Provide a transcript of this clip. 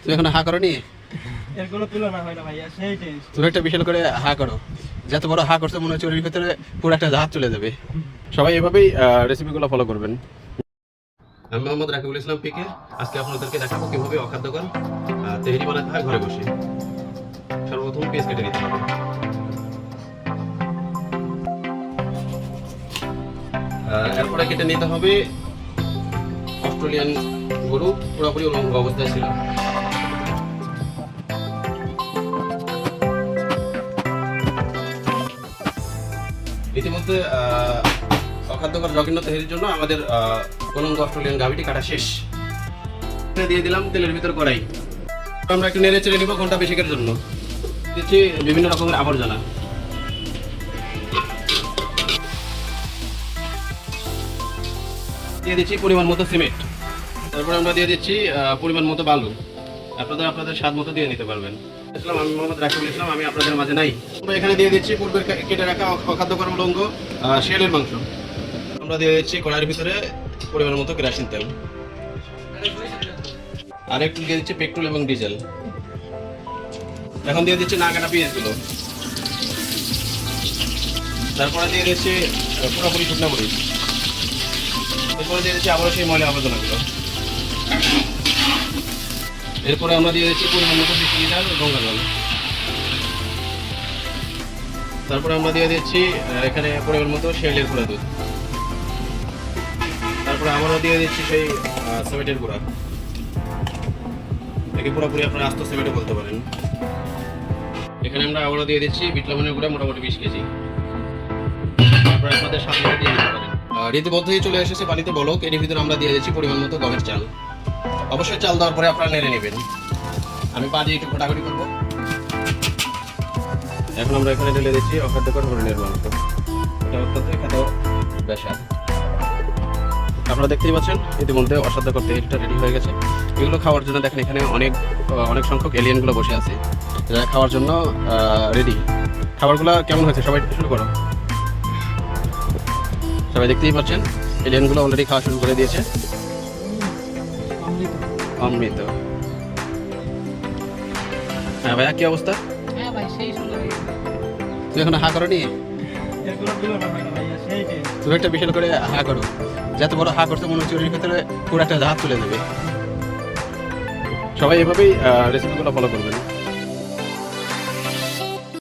তুমি এখন হা করো নি? এর কোনো তুলনা হয় না ভাইয়া, সেই টেস্ট। তুমি একটা বিশাল করে হা করো, যত বড় হা করছো মনে হচ্ছে ওর ভিতরে পুরো একটা জাহাজ চলে যাবে। সবাই এভাবেই রেসিপিগুলো ফলো করবেন। আমি মোহাম্মদ রাকিবুল ইসলাম পিকে। আজকে আপনাদেরকে দেখাবো কিভাবে অখাদ্যকর তেহরি বানাতে হয় ঘরে বসে। সর্বপ্রথম পেঁয়াজ কেটে নিতে হবে। এরপরে কেটে নিতে হবে অস্ট্রেলিয়ান গরু, পুরোপুরি উলঙ্গ অবস্থায় ছিল। ইতিমধ্যে অখাদ্যকর জঘন্য তেহরির জন্য আমাদের উলঙ্গ অস্ট্রেলিয়ান গাভিটি কাটা শেষ। দিয়ে দিলাম তেলের ভিতর কড়াই। আমরা একটু নেড়ে চেড়ে নিব ঘন্টা বেশিকের জন্য। দিচ্ছি বিভিন্ন রকমের আবর্জনা। দিয়ে দিচ্ছি পরিমাণ মতো সিমেন্ট। তারপর আমরা দিয়ে দিচ্ছি পরিমাণ মতো বালু। আপনাদের স্বাদ মতো দিয়ে নিতে পারবেন। আমি মোহাম্মদ রাকিবুল ইসলাম, আমি আপনাদের মাঝে নাই। আমরা এখানে দিয়ে দিচ্ছি পূর্বের কেটে রাখা অখাদ্যকর উলঙ্গ শিয়ালের মাংস। আমরা দিয়ে দিচ্ছি কড়াইয়ের ভিতরে পরিমাণ মতো কেরোসিন তেল। আর একটু দিয়ে দিচ্ছি পেট্রোল এবং ডিজেল। এখন দিয়ে দিচ্ছি না কাটা পেঁয়াজগুলো। তারপরে দিয়ে দিচ্ছি পুরোপুরি শুকনো মরিচ। এরপরে দিয়ে দিচ্ছি আবারও সেই ময়লা আবর্জনাগুলো। এরপরে আমরা দিয়ে দিচ্ছি পরিমাণ মতো 20 লিটার গঙ্গা জল। তারপরে আমরা দিয়ে দিচ্ছি এখানে পরিমাণ মতো শিয়ালের গুঁড়া দুধ। তারপরে আবারও দিয়ে দিচ্ছি সেই সিমেন্টের গুঁড়া। একে পুরোপুরি আপনারা আস্ত সিমেন্টও বলতে পারেন। এখানে আমরা আবারও দিয়ে দিচ্ছি বিট লবণের গুঁড়া, মোটামুটি 20 কেজি। তারপরে আপনাদের সাথে দিয়ে দিতে পারেন। রীতিমধ্যেই চলে এসেছে পানিতে বলক। এর ভিতরে আমরা দিয়ে দিচ্ছি পরিমাণ মতো গমের চাল। অবশ্যই চাল দেওয়ার পরে আপনারা নেড়ে নেবেন। আমি পা দিয়ে একটু ঘোটাঘুটি করবো। এখন আমরা এখানে ঢেলে দিচ্ছি অখাদ্যকর হরিণের মাংস। এটা অত্যন্ত খেত বেশাল। আপনারা দেখতেই পাচ্ছেন ইতিমধ্যে অসাধ্যকর তেলটা রেডি হয়ে গেছে। এগুলো খাওয়ার জন্য দেখেন এখানে অনেক সংখ্যক এলিয়েনগুলো বসে আছে, যারা খাওয়ার জন্য রেডি। খাবারগুলো কেমন হয়েছে সবাই শুরু করো। সবাই দেখতেই পাচ্ছেন এলিয়েনগুলো অলরেডি খাওয়া শুরু করে দিয়েছে। অমৃত। হ্যাঁ ভাইয়া, কি অবস্থা? হ্যাঁ ভাই, সেই সুন্দর। তুমি এখন হা করো নি? এর কোনো তুলনা হয় না ভাইয়া, সেই টেস্ট। তুমি একটা বিশাল করে হা করো, যত বড় হা করছো মনে হচ্ছে ওর ভিতরে পুরো একটা জাহাজ চলে যাবে। সবাই এভাবেই রেসিপিগুলো ফলো করবেন।